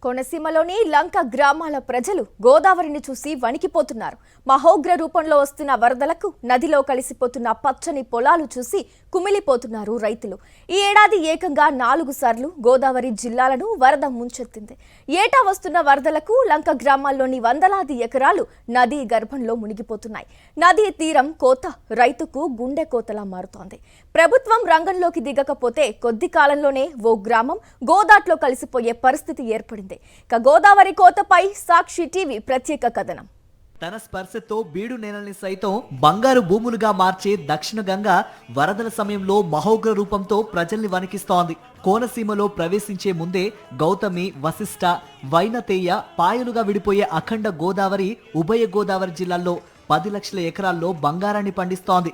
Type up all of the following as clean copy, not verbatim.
కోనసీమలోని లంక గ్రామాల ప్రజలు గోదావరిని చూసి వణికిపోతున్నారు. మహోగ్ర రూపంలో వస్తున్న వరదలకు నదిలో కలిసిపోతున్న పచ్చని పొలాలు చూసి కుమిలిపోతున్నారు రైతులు. ఈ ఏడాది ఏకంగా 4 సార్లు గోదావరి జిల్లాలను వరద ముంచెత్తింది. ఏటా వస్తున్న వరదలకు లంక గ్రామాల్లోని వందలాది ఎకరాలు నదీ గర్భంలో మునిగిపోతున్నాయి. నదీ తీరం కోత రైతుకు గుండె కోతలా మారుతోంది. ప్రభుత్వం రంగంలోకి దిగకపోతే కొద్ది కాలంలోనే ఓ గ్రామం గోదాట్లో కలిసిపోయే పరిస్థితి ఏర్పడింది. గోదావరి కోతపై సాక్షి టీవీ ప్రత్యేక కథనం. తన స్పర్శతో బీడు నేలని సైతం బంగారు భూములుగా మార్చే దక్షిణ గంగ వరదల సమయంలో మహోగ్ర రూపంతో ప్రజల్ని వణికిస్తోంది. కోనసీమలో ప్రవేశించే ముందే గౌతమి, వశిష్ట, వైనతేయ పాయలుగా విడిపోయే అఖండ గోదావరి ఉభయ గోదావరి జిల్లాల్లో 10 లక్షల ఎకరాల్లో బంగారాన్ని పండిస్తోంది.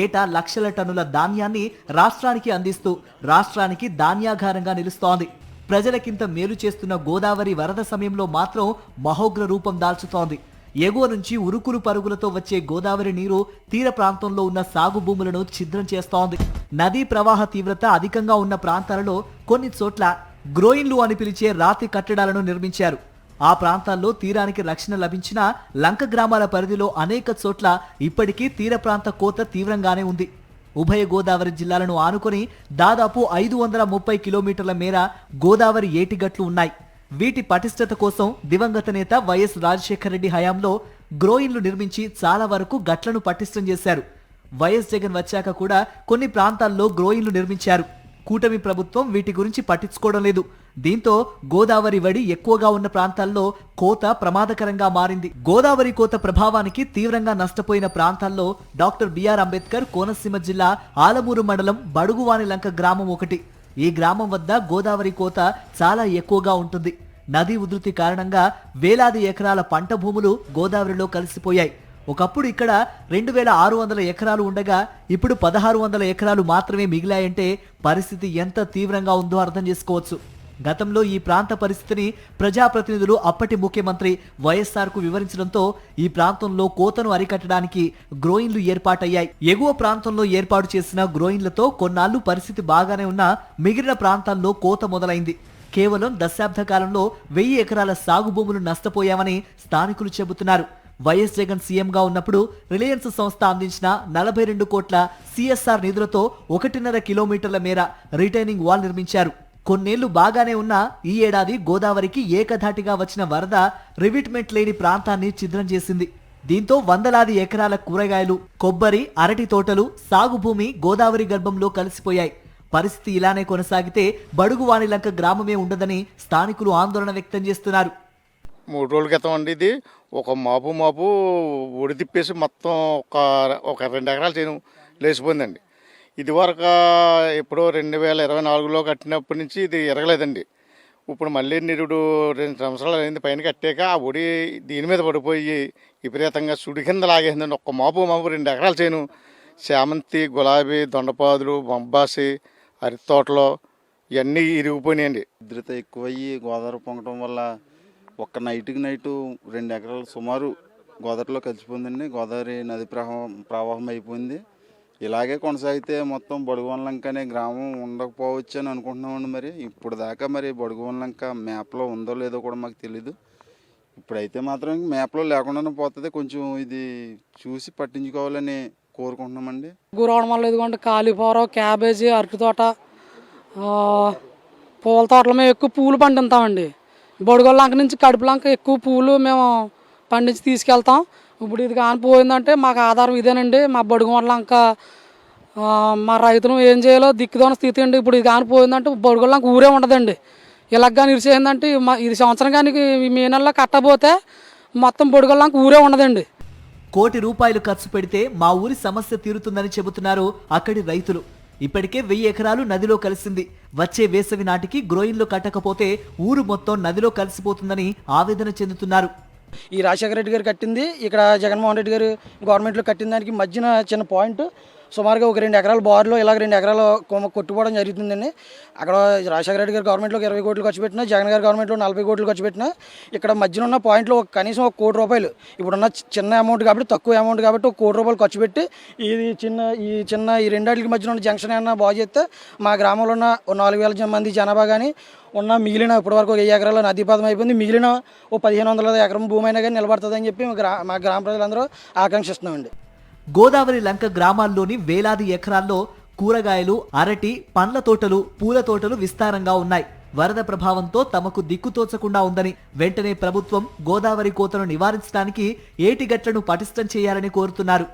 ఏటా లక్షల టన్నుల ధాన్యాన్ని రాష్ట్రానికి అందిస్తూ రాష్ట్రానికి ధాన్యాగారంగా నిలుస్తోంది. ప్రజలకింత మేలు చేస్తున్న గోదావరి వరద సమయంలో మాత్రం మహోగ్ర రూపం దాల్చుతోంది. ఎగువ నుంచి ఉరుకులు పరుగులతో వచ్చే గోదావరి నీరు తీర ప్రాంతంలో ఉన్న సాగు భూములను ఛిద్రం చేస్తోంది. నదీ ప్రవాహ తీవ్రత అధికంగా ఉన్న ప్రాంతాలలో కొన్ని చోట్ల గ్రోయిన్లు అని పిలిచే రాతి కట్టడాలను నిర్మించారు. ఆ ప్రాంతాల్లో తీరానికి రక్షణ లభించినా లంక గ్రామాల పరిధిలో అనేక చోట్ల ఇప్పటికీ తీర ప్రాంత కోత తీవ్రంగానే ఉంది. ఉభయ గోదావరి జిల్లాలను ఆనుకొని దాదాపు 530 కిలోమీటర్ల మేర గోదావరి ఏటిగట్లు ఉన్నాయి. వీటి పటిష్టత కోసం దివంగత నేత వైఎస్ రాజశేఖర రెడ్డి హయాంలో గ్రోయిన్లు నిర్మించి చాలా వరకు గట్లను పటిష్టం చేశారు. వైఎస్ జగన్ వచ్చాక కూడా కొన్ని ప్రాంతాల్లో గ్రోయిన్లు నిర్మించారు. కూటమి ప్రభుత్వం వీటి గురించి పట్టించుకోవడం లేదు. దీంతో గోదావరి వడి ఎక్కువగా ఉన్న ప్రాంతాల్లో కోత ప్రమాదకరంగా మారింది. గోదావరి కోత ప్రభావానికి తీవ్రంగా నష్టపోయిన ప్రాంతాల్లో డాక్టర్ బిఆర్ అంబేద్కర్ కోనసీమ జిల్లా ఆలమూరు మండలం బడుగువాని లంక గ్రామం ఒకటి. ఈ గ్రామం వద్ద గోదావరి కోత చాలా ఎక్కువగా ఉంటుంది. నదీ ఉధృతి కారణంగా వేలాది ఎకరాల పంట భూములు గోదావరిలో కలిసిపోయాయి. ఒకప్పుడు ఇక్కడ 2600 ఎకరాలు ఉండగా ఇప్పుడు 1600 ఎకరాలు మాత్రమే మిగిలాయంటే పరిస్థితి ఎంత తీవ్రంగా ఉందో అర్థం చేసుకోవచ్చు. గతంలో ఈ ప్రాంత పరిస్థితిని ప్రజాప్రతినిధులు అప్పటి ముఖ్యమంత్రి వైఎస్ఆర్ కు వివరించడంతో ఈ ప్రాంతంలో కోతను అరికట్టడానికి గ్రోయిన్లు ఏర్పాటయ్యాయి. ఎగువ ప్రాంతంలో ఏర్పాటు చేసిన గ్రోయిన్లతో కొన్నాళ్లు పరిస్థితి బాగానే ఉన్నా మిగిలిన ప్రాంతాల్లో కోత మొదలైంది. కేవలం దశాబ్ద కాలంలో 1000 ఎకరాల సాగు భూములు నష్టపోయామని స్థానికులు చెబుతున్నారు. వైఎస్ జగన్ సీఎంగా ఉన్నప్పుడు రిలయన్స్ సంస్థ అందించిన 42 కోట్ల సిఎస్ఆర్ నిధులతో 1.5 కిలోమీటర్ల మేర రిటైనింగ్ వాల్ నిర్మించారు. కొన్నేళ్లు బాగానే ఉన్న ఈ ఏడాది గోదావరికి ఏకధాటిగా వచ్చిన వరద రివిట్మెంట్ లేని ప్రాంతాన్ని ఛిద్రం చేసింది. దీంతో వందలాది ఎకరాల కూరగాయలు, కొబ్బరి, అరటి తోటలు, సాగు భూమి గోదావరి గర్భంలో కలిసిపోయాయి. పరిస్థితి ఇలానే కొనసాగితే బడుగువాని లంక గ్రామమే ఉండదని స్థానికులు ఆందోళన వ్యక్తం చేస్తున్నారు. 3 రోజుల క్రితం అండి ఇది ఒక మాపు ఒడి తిప్పేసి మొత్తం ఒక 2 ఎకరాలు చేను లేచిపోయిందండి. ఇది వరకు ఎప్పుడో 2024లో కట్టినప్పటి నుంచి ఇది ఎరగలేదండి. ఇప్పుడు మళ్ళీ నిరుడు 2 సంవత్సరాలు అయింది పైన కట్టాక ఆ ఒడి దీని మీద పడిపోయి విపరీతంగా సుడి కింద లాగేసిందండి. ఒక్క మాపు 2 ఎకరాలు చేను చామంతి, గులాబీ, దొండపాదులు, బొంబాసి, అరటి తోటలో ఇవన్నీ ఇరిగిపోయినాయండి. ఉధృత ఎక్కువయ్యి గోదావరి పొంగటం వల్ల ఒక్క నైట్కి 2 ఎకరాలు సుమారు గోదావరిలో కలిసిపోయిందండి. గోదావరి నది ప్రవాహం అయిపోయింది. ఇలాగే కొనసాగితే మొత్తం బడుగువాని లంక అనే గ్రామం ఉండకపోవచ్చు అని అనుకుంటున్నామండి. మరి ఇప్పుడు దాకా మరి బడుగువాని లంక మ్యాప్లో ఉందో లేదో కూడా మాకు తెలీదు. ఇప్పుడైతే మాత్రం మ్యాప్లో లేకుండానే పోతుంది. కొంచెం ఇది చూసి పట్టించుకోవాలని కోరుకుంటున్నామండి. గురవడం వల్ల ఇదిగోండి కాలీఫ్లవర్, క్యాబేజీ, అరటి తోట, పూల తోటలు మేము ఎక్కువ పూలు పండిస్తామండి. బొడుగోళ్ళ లంక నుంచి కడుపు లంక ఎక్కువ పూలు మేము పండించి తీసుకెళ్తాం. ఇప్పుడు ఇది కానిపోయిందంటే మాకు ఆధారం ఇదేనండి. మా బొడుగోళ్ళ లంక మా రైతులు ఏం చేయాలో దిక్కుదోన స్థితి అండి. ఇప్పుడు ఇది కానిపోయిందంటే బొడుగోళ్ళ లంక ఊరే ఉండదండి. ఇలాగ కానీ ఇరిచేయిందంటే ఇది సంవత్సరం కానీ మే నెలలో కట్టబోతే మొత్తం బొడుగోళ్ళ లంక ఊరే ఉండదండి. ₹1 కోటి ఖర్చు పెడితే మా ఊరి సమస్య తీరుతుందని చెబుతున్నారు అక్కడి రైతులు. ఇప్పటికే 1000 ఎకరాలు నదిలో కలిసింది. వచ్చే వేసవి నాటికి గ్రోయిన్లు కట్టకపోతే ఊరు మొత్తం నదిలో కలిసిపోతుందని ఆవేదన చెందుతున్నారు. ఈ రాజశేఖర రెడ్డి గారు కట్టింది, ఇక్కడ జగన్మోహన్ రెడ్డి గారు గవర్నమెంట్లో కట్టిన దానికి మధ్యన చిన్న పాయింట్ సుమారుగా ఒక 2 ఎకరాల బార్లో ఇలాగ 2 ఎకరాలు కొట్టుకోవడం జరుగుతుందండి. అక్కడ రాజశేఖర రెడ్డి గారి గవర్నమెంట్లో 20 కోట్లు ఖర్చు పెట్టినా, జగన్ గారి గవర్నమెంట్లో 40 కోట్లు ఖర్చు పెట్టినా, ఇక్కడ మధ్యన ఉన్న పాయింట్లో కనీసం 1 కోటి రూపాయలు ఇప్పుడున్న చిన్న అమౌంట్ కాబట్టి, తక్కువ అమౌంట్ కాబట్టి 1 కోటి రూపాయలు ఖర్చు పెట్టి ఈ రెండాటికి మధ్యన ఉన్న జంక్షన్ ఏమన్నా బాగు చేస్తే మా గ్రామంలో ఉన్న 4,000 మంది జనాభా కానీ ఉన్న మిగిలిన ఇప్పటివరకు 1000 ఎకరాల నదీపాతం అయిపోయింది, మిగిలిన 1500 ఎకరం భూమి అయినా కానీ నిలబడుతుందని చెప్పి మా గ్రామ ప్రజలందరూ ఆకాంక్షిస్తున్నామండి. గోదావరి లంక గ్రామాల్లోని వేలాది ఎకరాల్లో కూరగాయలు, అరటి, పండ్ల తోటలు, పూల తోటలు విస్తారంగా ఉన్నాయి. వరద ప్రభావంతో తమకు దిక్కుతోచకుండా ఉందని, వెంటనే ప్రభుత్వం గోదావరి కోతను నివారించడానికి ఏటిగట్లను పటిష్టం చేయాలని కోరుతున్నారు.